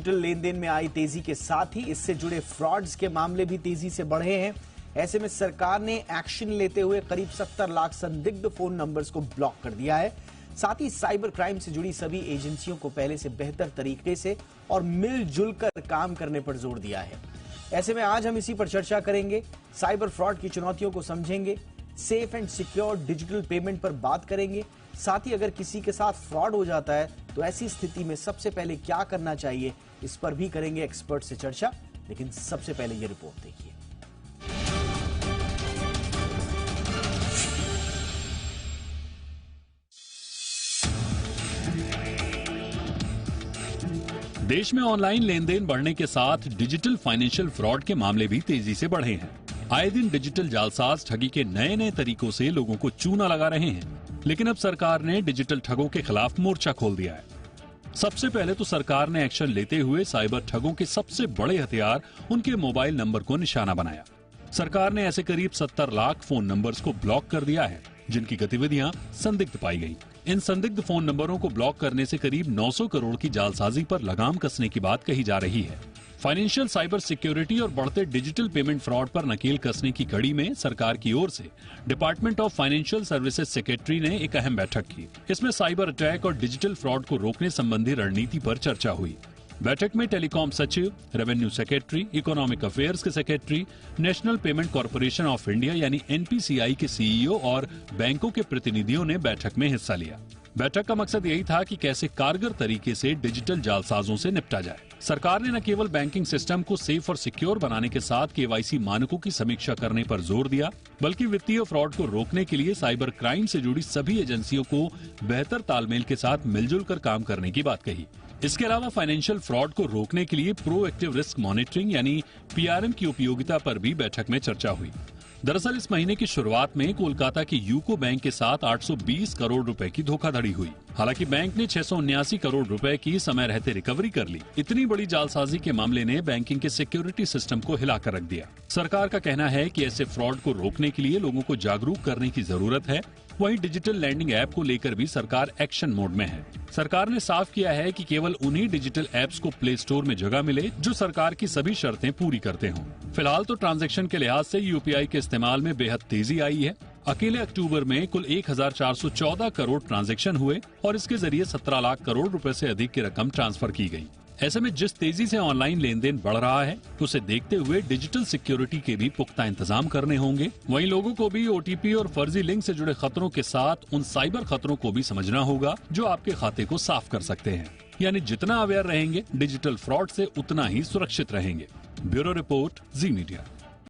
Digital लेन then में आई तेजी के साथ ही इससे जुड़े फ्रॉड्स के मामले भी तेजी से बढ़े हैं। ऐसे में सरकार ने एक्शन लेते हुए करीब 70 लाख संदिग्ध फोन नंबर्स को ब्लॉक कर दिया है। साथ ही साइबर क्राइम से जुड़ी सभी एजेंसियों को पहले से बेहतर तरीके से और मिलजुल कर काम करने पर जोर दिया है। ऐसे में आज हम इसी पर चर्चा करेंगे, साइबर फ्रॉड की चुनौतियों को समझेंगे, safe and secure digital payment पर बात करेंगे। साथ ही अगर किसी के साथ फ्रॉड हो जाता है तो ऐसी स्थिति में सबसे पहले क्या करना चाहिए, इस पर भी करेंगे एक्सपर्ट से चर्चा। लेकिन सबसे पहले ये रिपोर्ट देखिए। देश में ऑनलाइन लेन देन बढ़ने के साथ डिजिटल फाइनेंशियल फ्रॉड के मामले भी तेजी से बढ़े हैं। आए दिन डिजिटल जालसाज ठगी के नए नए तरीकों से लोगों को चूना लगा रहे हैं, लेकिन अब सरकार ने डिजिटल ठगों के खिलाफ मोर्चा खोल दिया है। सबसे पहले तो सरकार ने एक्शन लेते हुए साइबर ठगों के सबसे बड़े हथियार उनके मोबाइल नंबर को निशाना बनाया। सरकार ने ऐसे करीब 70 लाख फोन नंबर्स को ब्लॉक कर दिया है, जिनकी गतिविधियां संदिग्ध पाई गई। इन संदिग्ध फोन नंबरों को ब्लॉक करने से करीब 900 करोड़ की जालसाजी पर लगाम कसने की बात कही जा रही है। फाइनेंशियल साइबर सिक्योरिटी और बढ़ते डिजिटल पेमेंट फ्रॉड पर नकेल कसने की कड़ी में सरकार की ओर से department of financial services secretary ने एक अहम बैठक की। इसमें साइबर अटैक और डिजिटल फ्रॉड को रोकने संबंधी रणनीति पर चर्चा हुई। बैठक में टेलीकॉम सचिव, रेवेन्यू सेक्रेटरी, इकोनॉमिक अफेयर्स के secretary, national payment corporation of India यानी एनपीसीआई के सीईओ और बैंकों के प्रतिनिधियों ने बैठक में हिस्सा लिया। बैठक का मकसद यही था कि कैसे कारगर तरीके से डिजिटल जालसाजों से निपटा जाए। सरकार ने न केवल बैंकिंग सिस्टम को सेफ और सिक्योर बनाने के साथ केवाईसी मानकों की समीक्षा करने पर जोर दिया, बल्कि वित्तीय फ्रॉड को रोकने के लिए साइबर क्राइम से जुड़ी सभी एजेंसियों को बेहतर तालमेल के साथ मिलजुल कर काम करने की बात कही। इसके अलावा फाइनेंशियल फ्रॉड को रोकने के लिए प्रोएक्टिव रिस्क मॉनिटरिंग यानी पीआरएम की उपयोगिता पर भी बैठक में चर्चा हुई। दरअसल इस महीने की शुरुआत में कोलकाता की यूको बैंक के साथ 820 करोड़ रुपए की धोखाधड़ी हुई। हालांकि बैंक ने 679 करोड़ रुपए की समय रहते रिकवरी कर ली। इतनी बड़ी जालसाजी के मामले ने बैंकिंग के सिक्योरिटी सिस्टम को हिलाकर रख दिया। सरकार का कहना है कि ऐसे फ्रॉड को रोकने के लिए लोगों को जागरूक करने की जरूरत है। वहीं डिजिटल लैंडिंग ऐप को लेकर भी सरकार एक्शन मोड में है। सरकार ने साफ किया है कि केवल उन्हीं डिजिटल ऐप्स को प्ले स्टोर में जगह मिले जो सरकार की सभी शर्तें पूरी करते हों। फिलहाल तो ट्रांजैक्शन के लिहाज से यूपीआई के इस्तेमाल में बेहद तेजी आई है। अकेले अक्टूबर में कुल 1414 करोड़ ट्रांजैक्शन हुए और इसके जरिए 17 लाख करोड़ रुपए से अधिक की रकम ट्रांसफर की गई। ऐसे में जिस तेजी से ऑनलाइन लेन देन बढ़ रहा है, उसे देखते हुए डिजिटल सिक्योरिटी के भी पुख्ता इंतजाम करने होंगे। वहीं लोगों को भी ओटीपी और फर्जी लिंक से जुड़े खतरों के साथ उन साइबर खतरों को भी समझना होगा जो आपके खाते को साफ कर सकते हैं। यानी जितना अवेयर रहेंगे डिजिटल फ्रॉड से, उतना ही सुरक्षित रहेंगे। ब्यूरो रिपोर्ट, जी मीडिया।